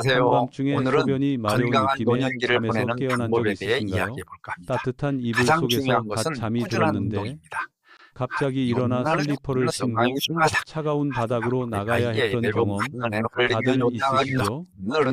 한밤중에 오늘은 소변이 마려운 건강한 느낌에 노년기를 잠에서 보내는 깨어난 적 방법에 대해 있으신가요? 이야기해볼까 합니다. 따뜻한 이불 가장 속에서 중요한 갓 것은 잠이 꾸준한 들었는데 운동입니다. 갑자기 일어나 슬리퍼를 신고 차가운 바닥으로 나가야 했던 경험 다들 있으시죠?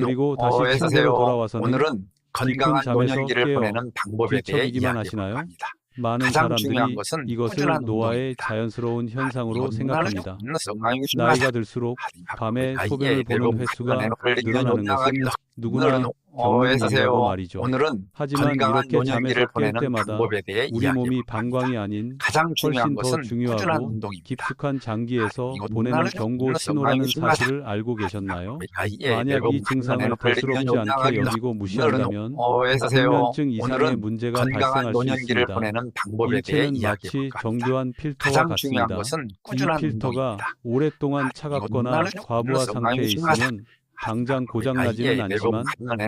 그리고 다시 침대로 돌아와서는 오늘은 깊은 건강한 잠에서 노년기를 깨어 보내는 방법에 대해 뒤척이기만 이야기해볼까 하시나요? 합니다. 많은 가장 중요한 사람들이 것은 이것을 꾸준한 노화의 운동입니다. 자연스러운 현상으로 생각합니다. 나이가 나이가 들수록 밤에 소변을 보는 횟수가 늘어나는 것은 누구나 겪는 일이라고 말이죠. 오늘은 하지만 건강한 이렇게 잠에서 노년기를 깰 보내는 때마다 방법에 대해 우리 몸이 이야기해볼까 합니다. 방광이 아닌 가장 중요한 훨씬 더 것은 꾸준한 중요하고 운동입니다. 깊숙한 장기에서 이건 보내는 나를 경고 나를 신호라는 나를 사실을 알고 계셨나요? 예, 만약 이 증상을 대수롭지 않게 여기고 무시한다면 불면증 이상의 문제가 건강한 발생할 수 노년기를 있습니다. 보내는 방법에 대해 일체는 마치 이야기해볼까 합니다. 정교한 필터와 가장 중요한 같습니다. 것은 이 꾸준한 필터가 운동입니다. 오랫동안 차갑거나 과부하 상태에 있으면 당장 고장나지는 않지만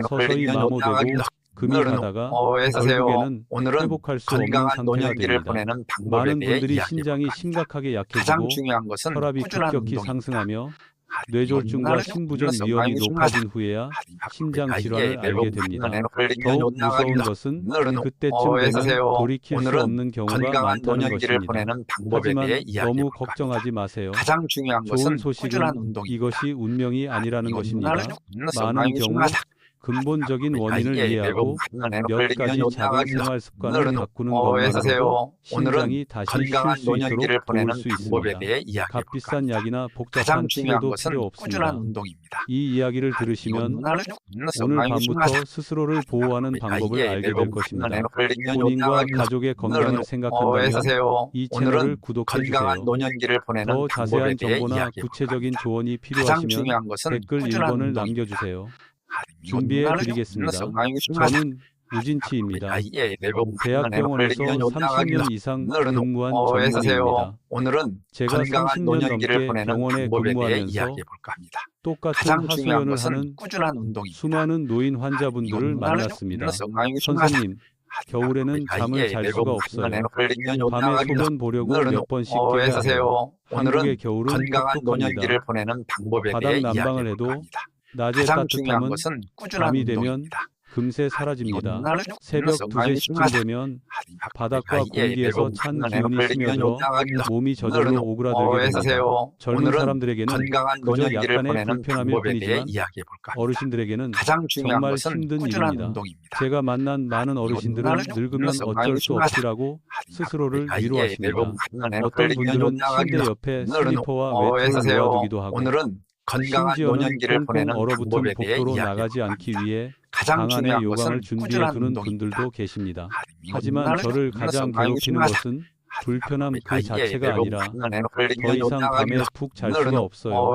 서서히 마모되고 금이 가다가 결국에는 회복할 수 없는 건강한 상태가 노년기를 됩니다. 보내는 방법에 많은 대해 분들이 이야기해볼까 신장이 합니다. 심각하게 가장 약해지고 중요한 것은 혈압이 꾸준한 급격히 운동입니다. 상승하며 뇌졸중과 신부전 위험이 높아진 후에야 신장 질환을 알게 됩니다. 더욱 무서운 것은 그때쯤 되면 돌이킬 수 없는 경우가 많다는 것입니다. 하지만 너무 걱정하지 마세요. 가장 중요한 좋은 것은 소식은 꾸준한 운동입니다. 이것이 운명이 아니라는 것입니다. 많은 많은 경우 근본적인 원인을 이해하고 몇 가지 작은 생활 습관을 바꾸는 것만으로도 신장이 다시 쉴 수 있도록 도울 수 있습니다. 값비싼 약이나 복잡한 치료도 필요 없습니다. 이 이야기를 들으시면 오늘 밤부터 스스로를 보호하는 방법을 알게 될 것입니다. 본인과 가족의 건강을 생각한다면 이 채널을 구독해주세요. 더 자세한 정보나 구체적인 조언이 필요하시면 댓글 1번을 남겨주세요. 준비해 드리겠습니다. 저는 우진치입니다. 대학병원에서 30년 이상 근무한 전문의입니다. 제가 30년 넘게 병원에 근무하면서 똑같은 하소연을 하는 수많은 노인 환자분들을 만났습니다. 선생님, 겨울에는 잠을 잘 수가 없어요. 밤에 소변 보려고 몇 번씩 깨야 해요. 한국의 겨울은 혹독합니다. 바닥 난방을 해도 낮에 따뜻함은 밤이 되면 금세 사라집니다. 새벽 2, 3시쯤 되면 바닥과 공기에서 찬 기운이 스며들어 몸이 저절로 오그라들게 됩니다. 젊은 사람들에게는 그저 약간의 불편함일 뿐이지만 어르신들에게는 정말 힘든 일입니다. 제가 만난 많은 어르신들은 늙으면 어쩔 수 없이라고 스스로를 위로하십니다. 어떤 분들은 침대 옆에 슬리퍼와 외투를 놓아두기도 하고 심지어는 꽁꽁 얼어붙은 복도로 나가지 않기 위해 방 안에 요강을 준비해두는 분들도 계십니다. 하지만 저를 가장 괴롭히는 것은 불편함 그 자체가 아니라 더 이상 밤에 푹 잘 수가 없어요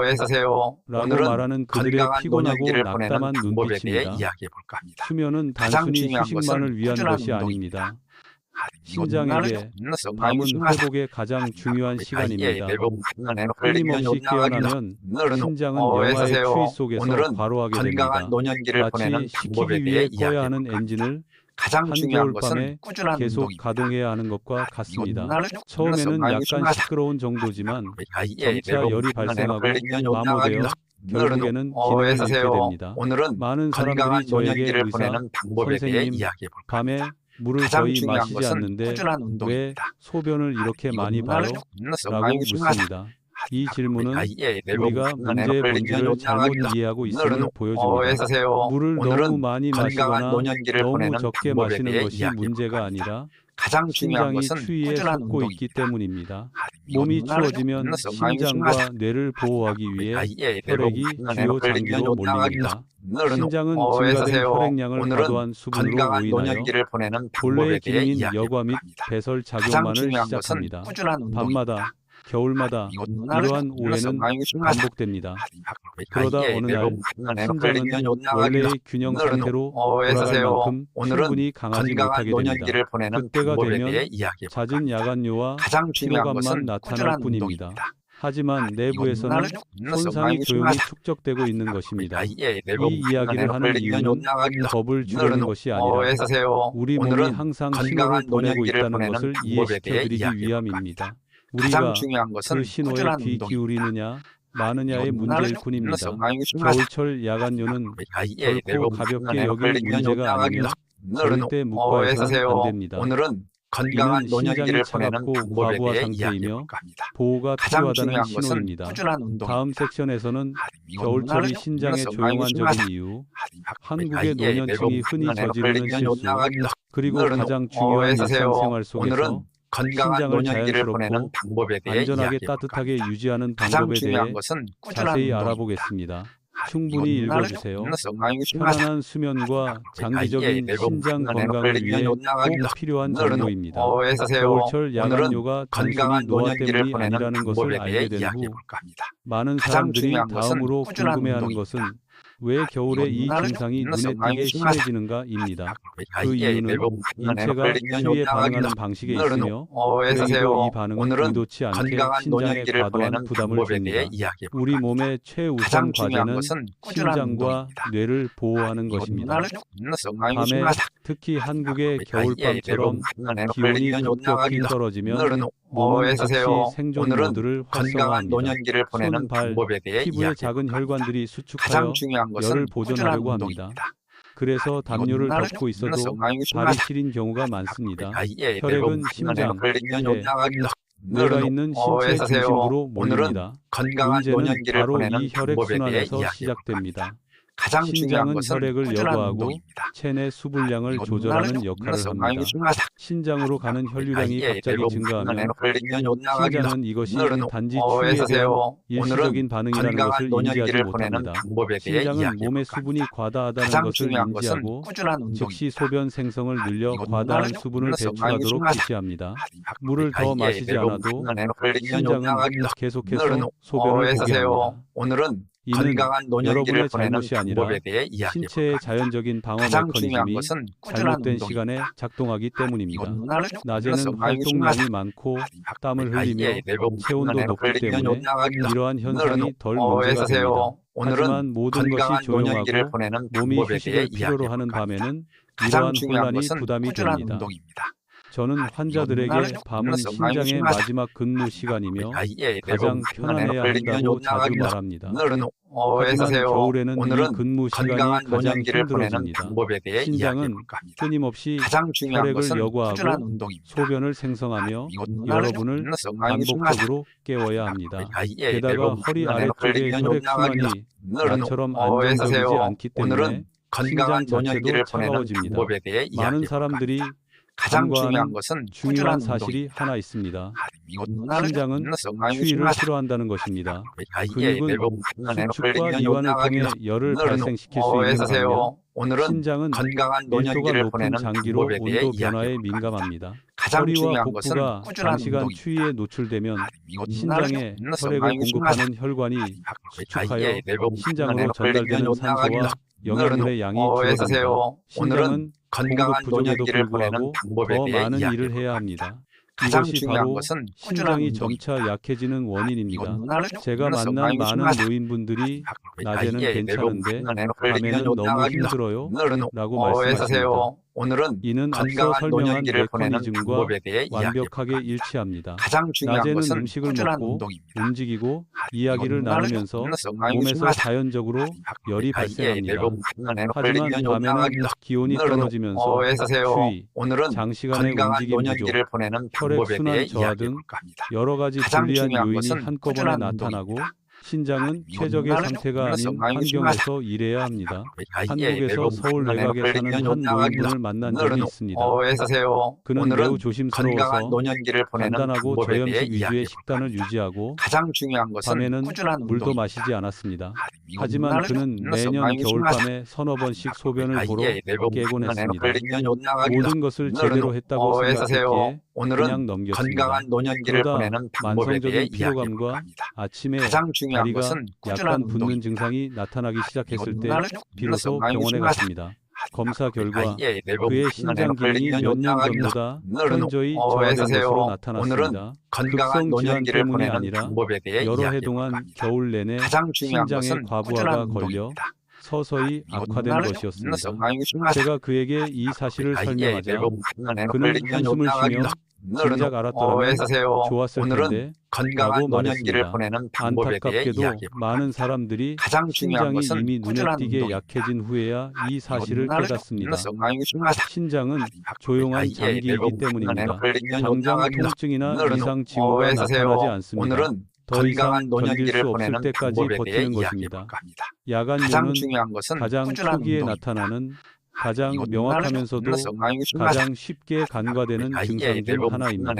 라고 말하는 그들의 피곤하고 낙담한 눈빛입니다. 수면은 단순히 휴식만을 위한 것이 아닙니다. 신장에게 밤은 회복의 가장 중요한 시간입니다. 끊임없이 깨어나면 신장은 영하의 추위 속에서 과로하게 됩니다. 마치 식히기 위해 꺼야 하는 엔진을 한겨울 밤에 계속 가동해야 하는 것과 같습니다. 처음에는 약간 시끄러운 정도지만 점차 열이 발생하고 마모되어 결국에는 기능을 잃게 됩니다. 많은 사람들이 저에게 의사, 선생님, 밤에 물을 거의 마시지 않는데 왜 소변을 이렇게 많이 봐요? 라고 묻습니다. 이 질문은 우리가 문제의 본질을 잘못 이해하고 있음을 보여줍니다. 물을 너무 많이 마시거나 너무 적게 마시는 것이 문제가 아니라 신장이 추위에 속고 있기 때문입니다. 몸이 추워지면 신장과 뇌를 보호하기 위해 혈액이 주요 장기로 몰립니다. 신장은 증가된 혈액량을 과도한 수분으로 오인하여 본래의 기능인 여과 및 배설 작용만을 시작합니다. 밤마다 겨울마다 이러한 오해는 반복됩니다. 그러다 어느 날 신장은 원래의 균형 상태로 돌아갈 만큼 충분히 강하지 못하게 됩니다. 그때가 되면 낮은 야간뇨와 피로감만 나타날 뿐입니다. 하지만 내부에서는 손상이 조용히 축적되고 있는 것입니다. 이 이야기를 하는 이유는 겁을 주려는 것이 아니라 우리 몸이 항상 신호를 보내고 있다는 것을 이해시켜드리기 위함입니다. 우리가 그 신호에 귀 기울이느냐 많으냐의 문제일 뿐입니다. 겨울철 야간요는 결코 가볍게 여길 문제가 아니며 절대 묵과해서는 안 됩니다. 오늘은 건강한 이는 노년기를 신장이 보내는 차갑고 방법에 과부하 대해 상태이며 이야기해볼까 합니다. 보호가 가장 필요하다는 중요한 것은 신호입니다. 꾸준한 운동입니다. 다음 섹션에서는 겨울철이 겨울철이 신장에 조용한적인 이유, 한국의 노년층이 흔히 저지르는 실수, 그리고 가장 중요한 일상생활 속에서 오늘은 건강한 신장을 노년기를 보내는 자연스럽고 방법에 대해 안전하게 이야기해볼까 따뜻하게 합니다. 유지하는 가장 방법에 대해 중요한 것은 꾸준한 자세히 운동입니다. 알아보겠습니다. 충분히 읽어주세요. 편안한 편안한 수면과 장기적인 신장 건강을 위해 꼭 필요한 정보입니다. 겨울철 야간요가 단순히 건강한 노화 노년기를 때문이 보내는 아니라는 방법에 것을 대해 알게 된 후 이야기해볼까 합니다. 많은 가장 사람들이 중요한 것은 다음으로 꾸준한 궁금해하는 운동입니다. 것은 왜 겨울에 이 증상이 눈에 띄게 심해지는가입니다. 그 이유는 인체가 추위에 반응하는 방식에 있으며 그래도 이 반응은 의도치 않게 신장에 과도한 부담을 줍니다. 우리 몸의 최우선 과제는 신장과 뇌를 보호하는 것입니다. 밤에 특히 한국의 겨울밤처럼 기온이 급격히 떨어지면 몸은 즉시 생존 모드를 건강한 활성화합니다. 노년기를 보내는 손, 발, 방법에 대해 피부의 작은 이야기해볼까 합니다. 혈관들이 가장 수축하여 중요한 것은 열을 보존하려고 꾸준한 합니다. 운동입니다. 그래서 담요를 덮고 있어도 발이 시린 경우가 많습니다. 혈액은 심장, 폐, 뇌가 있는 신체 중심부로 몰립니다. 건강한 문제는 노년기를 바로 보내는 이 혈액 방법에 대해 순환에서 이야기해볼까 시작됩니다. 합니다. 가장 중요한 신장은 것은 혈액을 꾸준한 여과하고 운동입니다. 체내 수분량을 조절하는 역할을 합니다. 신장으로 가는 혈류량이 갑자기 증가하면 신장은 이것이 단지 추위에 대한 일시적인 반응이라는 것을 인지하지 못합니다. 신장은 몸의 수분이 과다하다는 가장 것을 중요한 것은 인지하고 꾸준한 즉시 운동입니다. 소변 생성을 늘려 과다한 수분을 배출하도록 지시합니다. 물을 더 마시지 않아도 신장은 계속해서 소변을 보게 합니다. 오늘은 이는 건강한 노년기를 여러분의 보내는 잘못이 아니라 방법에 대해 이야기해볼까 신체의 합니다. 자연적인 방어 가장 중요한 메커니즘이 것은 꾸준한 잘못된 운동입니다. 시간에 작동하기 때문입니다. 낮에는 낮에는 활동량이 많고 땀을 흘리며 체온도 높기 때문에 이러한 현상이 덜 문제가 됩니다. 하지만 모든 것이 조용하고 몸이 휴식을 필요로 하는 밤에는 이러한 혼란이 부담이 됩니다. 저는 환자들에게 밤은 신장의 마지막 근무 시간이며 가장 편안해야 한다고 자주 말합니다. 하지만 겨울에는 이 근무 시간이 가장 힘들어집니다. 신장은 끊임없이 혈액을 여과하고 소변을 생성하며 여러분을 반복적으로 깨워야 합니다. 게다가 허리 아래쪽의 혈액순환이 나처럼 안정적이지 않기 때문에 신장 자체도 차가워집니다. 많은 사람들이 가장 중요한 간과하는 것은 중요한 꾸준한 사실이 운동입니다. 하나 있습니다. 신장은 추위를 싫어한다는 것입니다. 근육은 수축과 이완을 통해 열을 발생시킬 수 있는 반면 신장은 건강한 밀도가 노년기를 높은 보내는 장기로 방법에 대해 온도 변화에 이야기해볼까 합니다. 민감합니다. 가장 허리와 중요한 것은 복부가 꾸준한 장시간 운동입니다. 추위에 노출되면 신장에 혈액을 공급하는 혈관이 수축하여 신장으로 전달되는 산소와 영양분의 양이 줄어듭니다. 신장은 공급 부족에도 불구하고 더 많은 일을 해야 합니다. 이것이 바로 신장이 점차 약해지는 원인입니다. 제가 만난 많은 노인분들이 낮에는 괜찮은데 밤에는 너무 힘들어요 라고 말씀하십니다. 이는 앞서 설명한 메커니즘과 완벽하게 일치합니다. 낮에는 음식을 먹고 움직이고 이야기를 나누면서 몸에서 자연적으로 열이 발생합니다. 하지만 밤에는 기온이 떨어지면서 추위, 장시간의 움직임 부족, 혈액순환 저하 등 여러 가지 불리한 요인이 한꺼번에 나타나고 신장은 최적의 상태가 아닌 환경에서 일해야 합니다. 한국에서 서울 외곽에 사는 한 노인분을 만난 적이 있습니다. 그는 매우 조심스러워서 간단하고 저염식 위주의 식단을 유지하고 밤에는 물도 마시지 않았습니다. 하지만 그는 매년 겨울밤에 서너 번씩 소변을 보러 깨곤 했습니다. 모든 것을 제대로 했다고 생각했기에 그냥 넘겼습니다. 그러다 만성적인 피로감과 아침에 다리가 약간 붓는 증상이 나타나기 시작했을 때 비로소 병원에 갔습니다. 검사 결과 그의 신장 기능이 몇 년 전보다 현저히 저하된 것으로 나타났습니다. 급성 질환 때문이 아니라 여러 해 동안 겨울 내내 신장에 과부하가 걸려 서서히 악화된 것이었습니다. 제가 그에게 이 사실을 설명하자 그는 한숨을 쉬며 진작 알았더라면 어서세요. 좋았을 오늘은 텐데 건강한 라고 노년기를 말했습니다. 보내는 방법에 대해 안타깝게도 이야기해볼까 많은 합니다. 사람들이 가장 중요한 신장이 것은 이미 눈에 꾸준한 띄게 운동입니다. 약해진 후에야 이 사실을 깨닫습니다. 신장은 조용한 조용한 장기이기 때문입니다. 당장 통증이나 이상 징후가 나타나지 않습니다. 오늘은 더 이상 건강한 견딜 노년기를 수 없을 보내는 때까지 방법에 대해 버티는 것입니다. 이야기해볼까 합니다. 야간 가장 요는 중요한 것은 가장 꾸준한 초기에 운동입니다. 나타나는 가장 이것도 명확하면서도 가장 쉽게 간과되는 증상 중 하나입니다.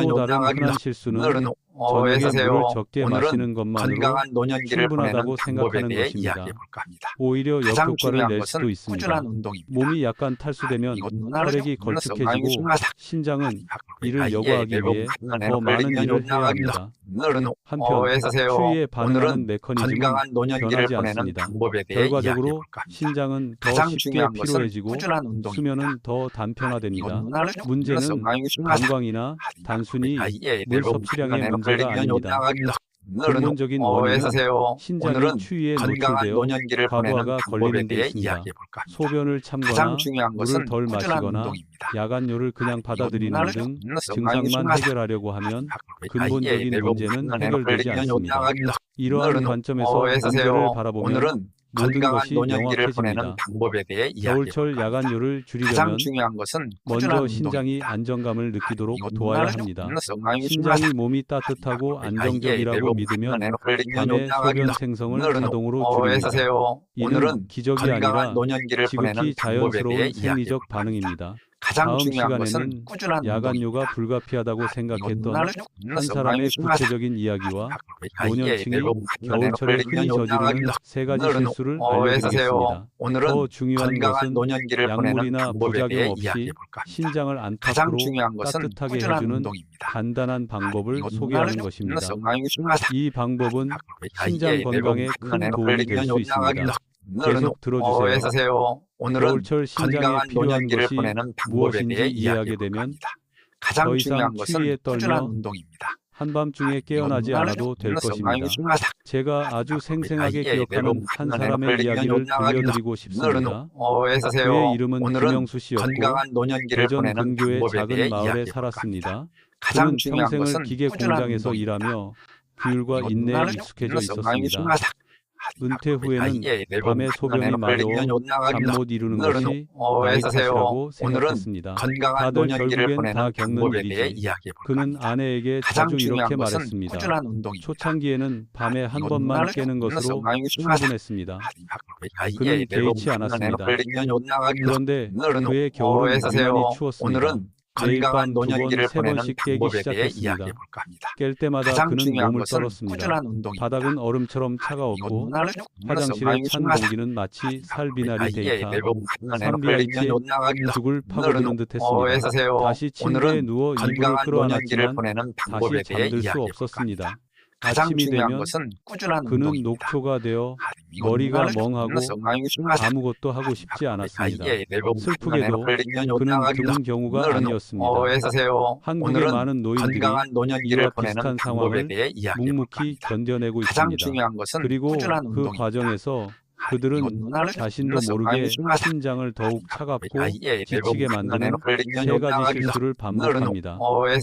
또 다른 흔한 실수는 저녁에 물을 적게 마시는 것만으로 건강한 노년기를 충분하다고 보내는 방법에 생각하는 대해 것입니다. 이야기해볼까 합니다. 오히려 가장 역효과를 중요한 낼 것은 수도 있습니다. 꾸준한 운동입니다. 몸이 약간 탈수되면 혈액이 걸쭉해지고 신장은 이를 여과하기 위해 더 많은 일을 해야 합니다. 한편 추위에 반응하는 메커니즘은 건강한 노년기를 변하지 보내는 않습니다. 방법에 대해 결과적으로 이야기해볼까 합니다. 신장은 더 가장 쉽게 중요한 것은 피로해지고 꾸준한 운동입니다. 수면은 더 단편화됩니다. 이것도 문제는 관광이나 단순히 물 섭취량의 문제가 아닙니다. 근본적인 원인은 신장이 추위에 건강한 노출되어 노년기를 보내는 과부하가 방법에 걸리는 데 대해 있습니다. 이야기해볼까 합니다. 소변을 참거나 가장 중요한 물을 것은 덜 꾸준한 마시거나 운동입니다. 야간요를 그냥 받아들이는 등 증상만 해결하려고 하면 예, 근본적인 문제는 해결되지 않습니다. 이러한 관점에서 어서오세요. 문제를 바라보면 오늘은 모든 건강한 것이 노년기를 보내는 명확해집니다. 방법에 대해 겨울철 이야기해볼까 합니다. 야간요를 가장 줄이려면 중요한 것은 먼저 꾸준한 신장이 운동입니다. 안정감을 느끼도록 이것도 도와야 나를 합니다. 좀 신장이 몸이 따뜻하고 안정적이라고 믿으면 밤에 소변 생성을 자동으로 줄입니다. 어서오세요. 이는 오늘은 기적이 건강한 아니라 노년기를 보내는 지극히 방법에 자연스러운 대해 생리적 이야기해볼까 합니다. 반응입니다. 가장 다음 중요한 것은 시간에는 꾸준한 야간요가 운동입니다. 불가피하다고 생각했던 한 한 사람의 구체적인 이야기와 노년층이 겨울철에 흔히 저지르는 세 가지 실수를 알려드리겠습니다. 오늘은 더 중요한 건강한 것은 노년기를 보내는 약물이나 방법에 부작용 대해 없이 이야기해볼까 합니다. 신장을 가장 안팎으로 중요한 것은 따뜻하게 꾸준한 해주는 운동입니다. 간단한 방법을 이것도 소개하는 것입니다. 이 방법은 신장 건강에 큰 도움이 될 수 있습니다. 계속 들어주세요. 어서오세요. 오늘은 겨울철 신장에 건강한 필요한 노년기를 것이 보내는 방법에 무엇인지 대해 이해하게 이야기해볼까 되면 합니다. 가장 더 이상 중요한 것은 추위에 떨며 꾸준한 운동입니다. 한밤중에 깨어나지 않아도 될 것입니다. 제가 아주 생생하게 기억하는 한 사람의 이야기를 들려드리고 싶습니다. 그의 이름은 김영수 씨였고 건강한 노년기를 대전 보내는 근교의 방법에 대해 작은 마을에 이야기해볼까 합니다. 살았습니다. 가장 그는 중요한 평생을 것은 기계 꾸준한 공장에서 운동입니다. 일하며 규율과 인내에 익숙해져 있었습니다. 은퇴 후에는 밤에 소변이 마려워 잠 못 이루는 것이 나이 탓이라고 생각했습니다. 건강한 다들 노년기를 결국엔 보내는 다 겪는 방법에 대해 일이지. 이야기해볼까 그는 합니다. 아내에게 가장 자주 중요한 이렇게 것은 말했습니다. 꾸준한 운동입니다. 초창기에는 밤에 한 번만 깨는 것으로 충분했습니다. 그는 개의치 않았습니다. 그런데 그의 겨울은 유난히 추웠습니다. 오늘은 매일 건강한 밤 두 번, 노년기를 세 보내는 번씩 깨기 방법에 대해 시작했습니다. 이야기해볼까 합니다. 깰 때마다 가장 그는 중요한 몸을 것은 떨었습니다. 꾸준한 운동입니다. 바닥은 얼음처럼 차가웠고 화장실의 찬 공기는 마치 살비나리 데이터 3BIT의 죽을 파고드는 듯했습니다. 다시 침대에 누워 이불을 건강한 노년기를 끌어안았지만 보내는 다시 방법에 대해 잠들 수 이야기해볼까 없었습니다. 합니다. 가장 아침이 중요한 되면 것은 꾸준한 그는 운동입니다. 녹초가 되어 머리가 멍하고 아무것도 하고 싶지 않았습니다. 슬프게도 그는 드문 경우가 아니었습니다. 한국의 많은 노인들이 건강한 노년기를 이와 보내는 비슷한 방법에 상황을 대해 이야기해볼까 묵묵히 합니다. 견뎌내고 가장 있습니다. 중요한 것은 그리고 꾸준한 그 운동입니다. 과정에서 그들은 자신도 모르게 신장을 더욱 차갑고 지치게 만드는 세 가지 실수를 반복합니다.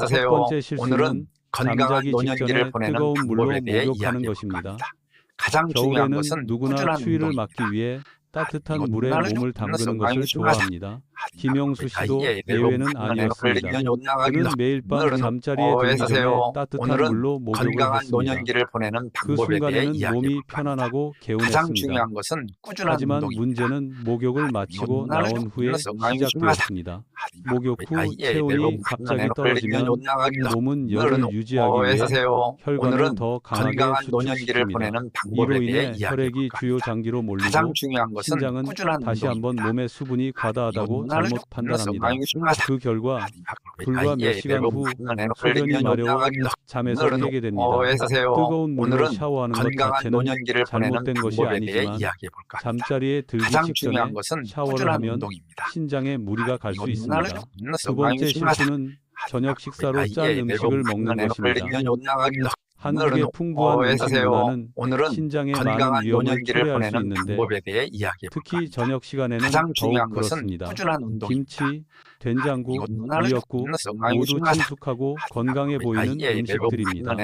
첫 번째 실수는 잠자기 직전에 뜨거운 물로 목욕하는 것입니다. 가장 중요한 겨울에는 것은 누구나 꾸준한 추위를 운동입니다. 막기 위해 따뜻한 이건 물에 나를 몸을 담그는 것을 좋아합니다. 김영수 씨도 예외는 아니었습니다. 그는 매일 밤 잠자리에 들기 전에 따뜻한 물로 목욕을 건강한 했습니다. 노년기를 보내는 그 방법에 대해 순간에는 몸이 이야기해볼까 합니다. 편안하고 가장 개운했습니다. 중요한 것은 꾸준한 하지만 운동입니다. 문제는 목욕을 마치고 나온 후에 시작되었습니다. 목욕 후 체온이 갑자기 떨어지면 몸은 열을 유지하기 위해 혈관을 더 강하게 건강한 노년기를 수축시킵니다. 보내는 이로 방법에 대해 인해 혈액이 이야기해볼까 주요 합니다. 장기로 몰리고 가장 중요한 것은 신장은 꾸준한 다시 한번 운동입니다. 몸의 수분이 과다하다고 잘못 판단합니다. 그 결과 불과 몇 시간 후 소변이 마려워 잠에서 깨게 됩니다. 뜨거운 물로 샤워하는 것 건강한 자체는 노년기를 잘못된 보내는 것이 방법에 대해 아니지만 이야기해볼까 합니다. 잠자리에 들기 가장 직전에 중요한 것은 샤워를 꾸준한 하면 운동입니다. 신장에 무리가 갈 수 있습니다. 두 두 번째 실수는 저녁 식사로 짠 음식을 먹는 것입니다. 한국의 오늘은 풍부한 음식 어서오세요. 문화는 오늘은 신장에 많은 건강한 위험을 노년기를 초래할 수 보내는 있는데 방법에 대해 이야기해 볼까 특히 합니다. 저녁 시간에는 가장 더욱 중요한 것은 그렇습니다. 꾸준한 운동입니다. 김치, 된장국, 이건 문화를 미역국 건강하기 모두 중요하다. 친숙하고 건강해 보이는 음식들입니다.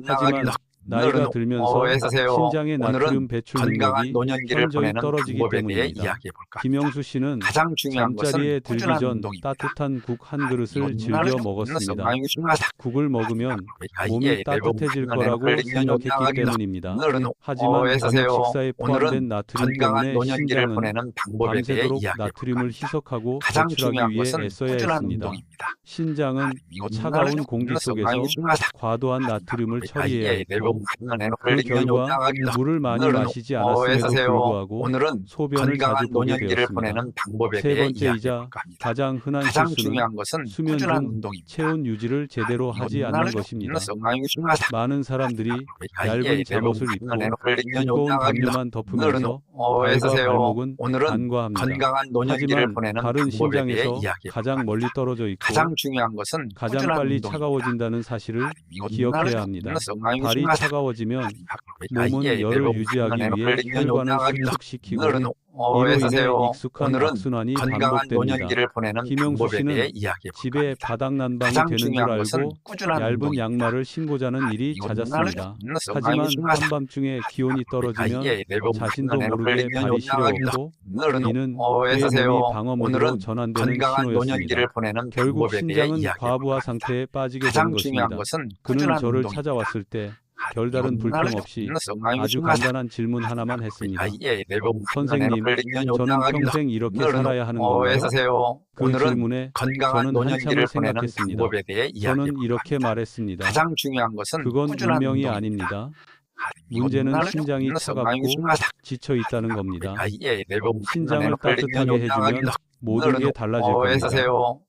하지만 나이가 들면서 신장의 나트륨 오늘은 배출 건강한 능력이 노년기를 현저히 보내는 떨어지기 방법에 대해 때문입니다. 이야기해 볼까 합니다. 김영수 씨는 가장 중요한 잠자리에 것은 들기 꾸준한 전 운동입니다. 따뜻한 국 한 그릇을 이건 즐겨 문화를 먹었습니다. 건강하기 중요하다. 국을 먹으면 몸이 따뜻해질 거라고 생각했기 때문입니다. 하지만 저녁 식사에 포함된 나트륨 건강한 때문에 노년기를 신장은 보내는 방법에 대해 밤새도록 이야기해 나트륨을 볼까 합니다. 희석하고 가장 배출하기 중요한 위해 것은 애써야 꾸준한 했습니다. 운동입니다. 신장은 이건 차가운 문화를 공기 속에서 건강하기 중요하다. 과도한 나트륨을 처리해야 했고 그 그 결과 물을 많이 마시지 않았음에도 불구하고 오늘은 소변을 자주 건강한 보게 노년기를 되었습니다. 보내는 방법에 세 대해 이야기해 번째이자 볼까 합니다. 가장 흔한 가장 실수는 중요한 것은 수면 꾸준한 중 운동입니다. 체온 유지를 제대로 하지 않는 것입니다. 많은 사람들이 얇은 잠옷을 입고 두꺼운 담요만 덮으면서 발과 발목은 오늘은 간과합니다. 건강한 노년기를 하지만 보내는 다른 방법에 대해 신장에서 이야기해 가장 볼까 멀리 합니다. 떨어져 있고 가장 중요한 것은 가장 꾸준한 빨리 운동입니다. 차가워진다는 사실을 기억해야 합니다. 발이 차가워지면 몸은 몸은 열을 유지하기 위해 혈관을 수축시키고 이로 인해 익숙한 악순환이 반복됩니다. 김영수 씨는 집에 바닥난방이 되는 줄 알고 얇은 양말을 신고 자는 일이 잦았습니다. 하지만 한밤중에 기온이 떨어지면 자신도 모르게 발이 시려웠고 이는 그의 몸이 방어모드로 전환되는 신호였습니다. 결국 신장은 과부하 상태에 빠지게 된 것입니다. 그는 저를 찾아왔을 때 별다른 불평 없이 아주 간단한 질문 하나만 했습니다. 선생님, 저는 평생 이렇게 살아야 하는 건가요? 그 질문에 저는 한참을 생각했습니다. 저는 이렇게 말했습니다. 그건 운명이 아닙니다. 문제는 신장이 차갑고 지쳐 있다는 겁니다. 신장을 따뜻하게 해주면 모든 게 달라질 겁니다.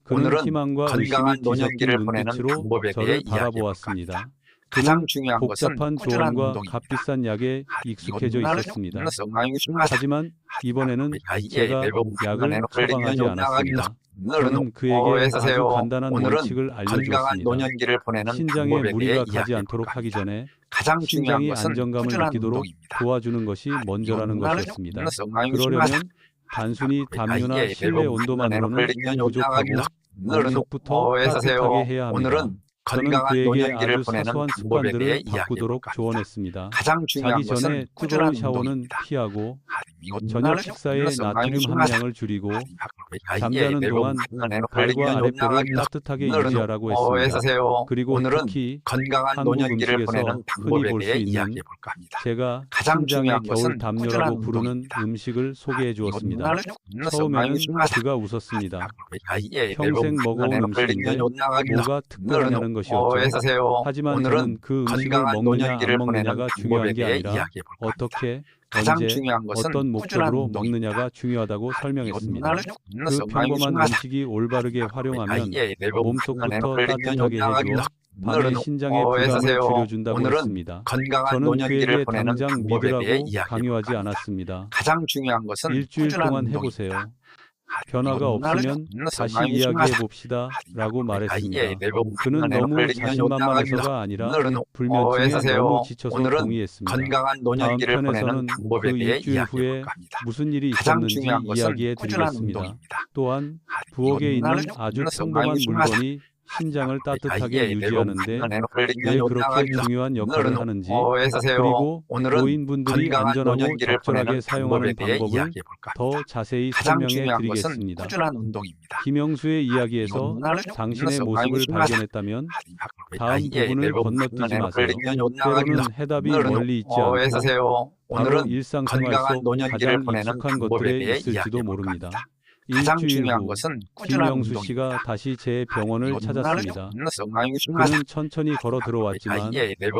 그는 희망과 의심이 뒤섞인 눈빛으로 저를 바라보았습니다. 그는 복잡한 조언과 값비싼 약에 익숙해져 있었습니다. 하지만 이번에는 제가 약을 처방하지 않았습니다. 저는 그에게 아주 간단한 원칙을 알려주었습니다. 신장에 무리가 가지 않도록 하기 전에 신장이 안정감을 느끼도록 도와주는 것이 먼저라는 것이었습니다. 그러려면 단순히 담요나 실내 온도만으로는 부족하고 몸속부터 따뜻하게 해야 합니다. 저는 그에게 아주 사소한 습관들을 바꾸도록 조언했습니다. 자기 전에 뜨거운 샤워는 피하고 저녁 식사에 나트륨 함량을 줄이고 잠자는 동안 발과 아랫배를 따뜻하게 유지하라고 했습니다. 그리고 특히 한국 음식에서 흔히 볼 수 있는 제가 신장의 겨울 담요라고 부르는 음식을 소개해 주었습니다. 처음에는 그가 웃었습니다. 평생 먹어온 음식인데 뭐가 특별하냐는 것이었죠. 하지만 저는 그 음식을 먹느냐 안 먹느냐가 중요한 게 아니라 어떻게, 언제, 어떤 목적으로 먹느냐가 중요하다고 설명했습니다. 그 평범한 음식이 올바르게 활용하면 몸속부터 따뜻하게 해주어 밤에 신장의 부담을 줄여준다고 했습니다. 저는 그에게 당장 믿으라고 강요하지 않았습니다. 일주일 동안 해보세요. 변화가 없으면 다시 이야기해 봅시다 라고 말했습니다. 그는 너무 자신만만해서가 아니라 불면증에 너무 지쳐서 동의했습니다. 다음 편에서는 그 일주일 후에 무슨 일이 있었는지 이야기해 드리겠습니다. 또한 부엌에 있는 아주 평범한 물건이 신장을 따뜻하게 유지하는데 왜 그렇게 중요한 역할을 하는지, 그리고 노인분들이 안전하고 적절하게 사용하는 방법을 더 자세히 설명해 드리겠습니다. 김영수의 이야기에서 당신의 모습을 발견했다면 다음 부분을 건너뛰지 마세요. 때로는 해답이 멀리 있지 않고 바로 일상생활 속 가장 익숙한 것들에 있을지도 모릅니다. 일주일 후 김영수 씨가 다시 제 병원을 찾았습니다. 그는 천천히 걸어 들어왔지만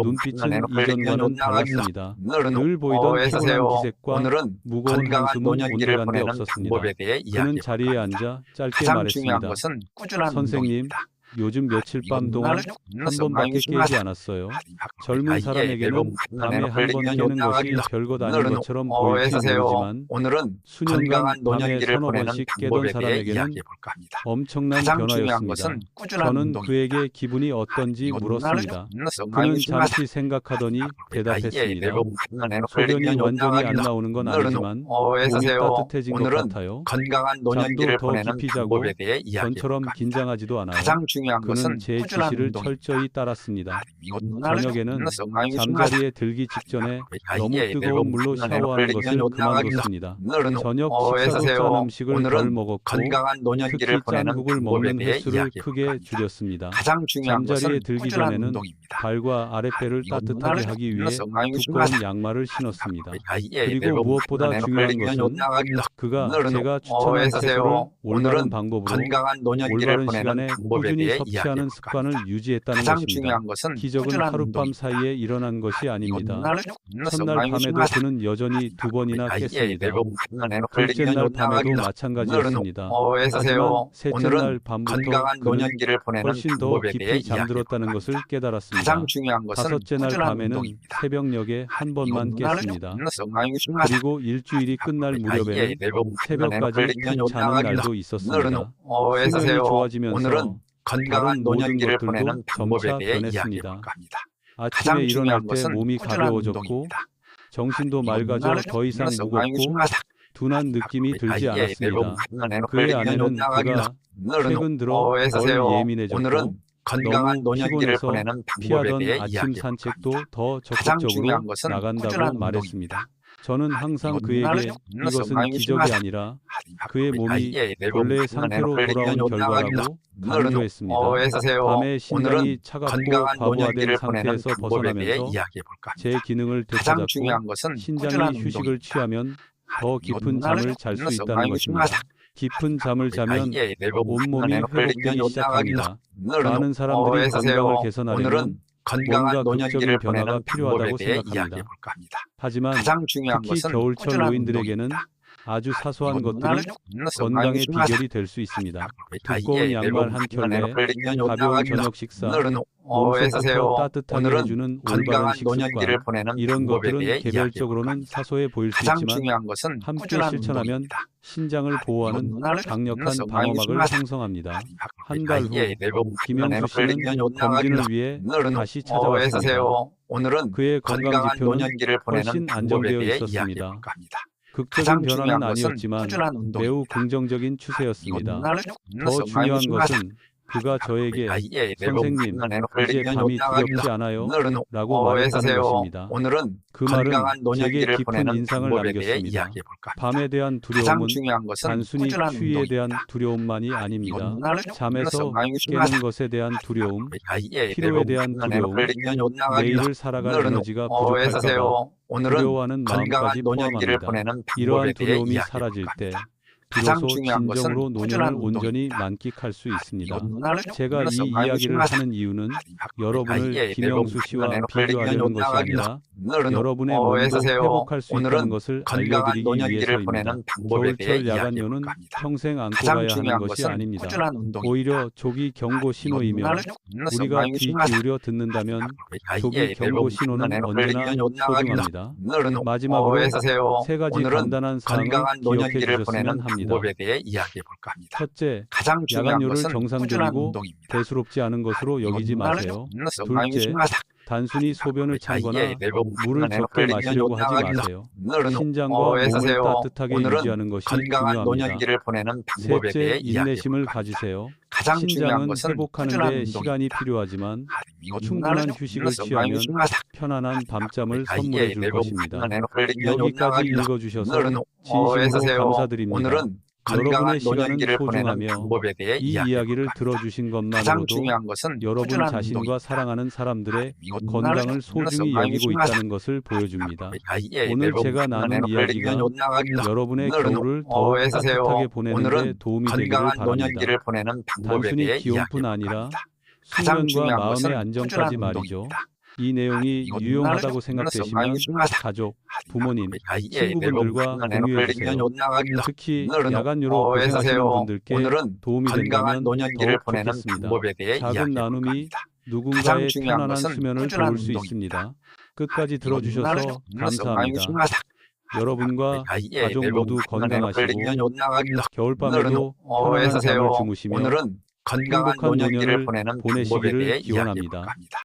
눈빛은 이전과는 달랐습니다. 늘 보이던 피곤한 기색과 무거운 한숨은 온데간데 없었습니다. 그는 자리에 앉아 짧게 말했습니다. 선생님, 요즘 며칠 밤 동안 한 번밖에 깨지 않았어요. 젊은 사람에게는 밤에 한 번 깨는 것이 별것 아닌 것처럼 보일지 모르지만 오늘은 수년간 건강한 밤에 노년기를 서너 보내는 번씩 깨던 방법에 대해 사람에게는 이야기해볼까 합니다. 엄청난 가장 중요한 변화였습니다. 것은 꾸준한 저는 운동입니다. 그에게 기분이 어떤지 물었습니다. 그는 잠시 생각하더니 대답했습니다. 소변이 완전히 안 나오는 건 아니지만 몸이 따뜻해진 것 오늘은 같아요. 건강한 잠도 노년기를 더 보내는 깊이 자고 방법에 대해 전처럼 이야기해볼까 합니다. 긴장하지도 않아요. 가장 중요한 그는 것은 제 꾸준한 지시를 운동입니다. 철저히 따랐습니다. 저녁에는 잠자리에 들기 직전에 너무 뜨거운 물로 샤워하는 것을 그만뒀습니다. 저녁 식사도 짠 음식을 덜 먹었고 건강한 노년기를 특히 짠 보내는 국을 방법에 먹는 대해 횟수를 이야기해볼까 크게 합니다. 줄였습니다. 가장 중요한 잠자리에 것은 들기 꾸준한 전에는 운동입니다. 발과 아랫배를 따뜻하게 하기 위해 두꺼운 양말을 신었습니다. 그리고 무엇보다 중요한 것은 그가 제가 추천한 채소를 올바른 방법으로 건강한 노년기를 올바른 보내는 시간에 방법에 꾸준히 대해 섭취하는 이야기해볼까 습관을 합니다. 유지했다는 가장 것입니다. 중요한 것은 기적은 꾸준한 하룻밤 운동입니다. 사이에 일어난 것이 아닙니다. 첫날 밤에도 그는 여전히 2번이나 깼습니다. 둘째 날 밤에도 마찬가지였습니다. 하지만 셋째 날 밤부터 건강한 그는 노년기를 보내는 훨씬 더 방법에 대해 깊이 잠들었다는 것을 이야기해볼까 합니다. 깨달았습니다. 가장 중요한 것은 다섯째 날 꾸준한 밤에는 운동입니다. 새벽녘에 한 번만 깼습니다. 그리고 그리고 일주일이 끝날 무렵에는 새벽까지 푹 자는 날도 있었습니다. 수면이 좋아지면서 건강한 다른 모든 노년기를 것들도 보내는 방법에 점차 대해 변했습니다. 이야기해볼까 합니다. 아침에 가장 일어날 중요한 때 것은 몸이 꾸준한 가벼워졌고 운동입니다. 정신도 맑아져 더 이상 무겁고 둔한 느낌이 들지 않았습니다. 그의 아내는 그가 최근 들어 덜 예민해졌고 건강한 너무 노년기를 피곤해서 보내는 방법에 피하던 대해 아침 이야기해볼까 산책도 합니다. 더 가장 적극적으로 중요한 것은 나간다고 꾸준한 말했습니다. 저는 항상 그에게 이것은 기적이 아니라 그의 몸이 본래의 상태로 돌아온 결과라고 강조했습니다. 밤에 심장이 차갑고 과부하된 상태에서 벗어나면서 제 기능을 가장 되찾았고 중요한 것은 꾸준한 신장이 휴식을 운동입니다. 취하면 더 깊은 잠을 잘 수 있다는 것입니다. 깊은 잠을 자면 온몸이 회복되기 시작합니다. 많은 사람들이 건강을 개선하려면 뭔가 극적인 변화가 필요하다고 생각합니다. 하지만 가장 중요한 특히 것은 겨울철 꾸준한 노인들에게는 운동입니다. 아주 사소한 것들이 건강의 비결이 될 수 있습니다. 두꺼운 양말 한 켤레, 가벼운 저녁 식사, 몸속부터 따뜻하게 해주는 올바른 식습관, 이런 것들은 개별적으로는 사소해 보일 수 가장 있지만 중요한 것은 함께 꾸준한 실천하면 운동입니다. 신장을 보호하는 강력한 방어막을 형성합니다. 한 달 후 김영수 씨는 검진을 위해 다시 찾아왔습니다. 오늘은 그의 건강 건강한 지표는 노년기를 보내는 훨씬 방법에 안정되어 대해 있었습니다. 이야기해볼까 합니다. 극적인 변화는 중요한 것은 아니었지만 꾸준한 운동입니다. 매우 긍정적인 추세였습니다. 더 중요한 것은 그가 저에게 선생님, 이제 밤이 두렵지 않아요? 라고 말했다는 것입니다. 오늘은 그 말은 건강한 제게 노년기를 깊은 보내는 인상을 방법에 대해 남겼습니다. 이야기해볼까 합니다. 밤에 대한 가장 두려움은 중요한 것은 단순히 꾸준한 추위에 대한 운동입니다. 두려움만이 아닙니다. 잠에서 깨는 것에 대한 두려움, 피로에 피로에 대한 두려움, 내일을 살아갈 에너지가 부족할까 봐 오늘은 두려워하는 건강한 마음까지 노년기를 포함합니다. 보내는 이러한 방법에 대해 두려움이 사라질 이야기해볼까 때 합니다. 가장 비로소 중요한 것은 진정으로 꾸준한 노년을 온전히 운동입니다. 만끽할 수 있습니다. 제가 이 이야기를 하는 이유는 여러분을 김영수 씨와 비교하려는 것이 아니라 여러분의 몸도 회복할 수 있다는 것을 건강한 알려드리기 노년기를 위해서입니다. 보내는 방법에 대해 겨울철 야간요는 이야기해볼까 합니다. 평생 안고 가장 가야 하는 중요한 것이 것은 아닙니다. 꾸준한 운동입니다. 오히려 조기 경고 신호이며 우리가 귀 기울여 듣는다면 조기 경고 신호는 언제나 소중합니다. 마지막으로 세 가지 간단한 사항을 건강한 기억해 노년기를 보내는 주셨으면 합니다. 방법에 대해 이야기해볼까 합니다. 첫째, 가장 중요한 야간요를 것은 꾸준한 정상적이고 운동입니다. 대수롭지 않은 것으로 여기지 마세요. 둘째, 단순히 소변을 참거나 물을 적게 마시려고 하지 마세요. 신장과 몸을 따뜻하게 유지하는 것이 건강한 중요합니다. 노년기를 보내는 방법에 대해 셋째, 인내심을 이야기해볼까 합니다. 가지세요. 가장 중요한 신장은 것은 회복하는 꾸준한 데 시간이 운동입니다. 필요하지만 충분한 휴식을 취하면 편안한 밤잠을 선물해 줄 것입니다. 여기까지 읽어주셔서 진심으로 감사드립니다. 여러분의 시간은 소중하며 이 이야기를 들어주신 가장 것만으로도 중요한 것은 여러분 꾸준한 자신과 운동입니다. 사랑하는 사람들의 건강을 소중히 여기고 있다는 것을 보여줍니다. 오늘 제가 나눈 이야기가 여러분의 겨울을 더욱 따뜻하게 보내는 데 도움이 되기를 건강한 바랍니다. 노년기를 보내는 방법에 단순히 대해 기온뿐 이야기해볼까 아니라 합니다. 가장 수면과 중요한 마음의 것은 안정까지 꾸준한 말이죠. 운동입니다. 이 내용이 유용하다고 생각되시면 가족, 부모님, 친구분들과 공유해주세요. 특히 야간유로 고생하시는 분들께 도움이 된다면 더욱 좋겠습니다. 작은 나눔이 누군가의 편안한 수면을 도울 수 있습니다. 끝까지 들어주셔서 감사합니다. 여러분과 가족 모두 건강하시고 겨울밤에도 편안한 잠을 주무시며 오늘은 건강한 행복한 노년기를 노년을 보내는 보내시기를 방법에 대해 이야기해 기원합니다. 볼까 합니다.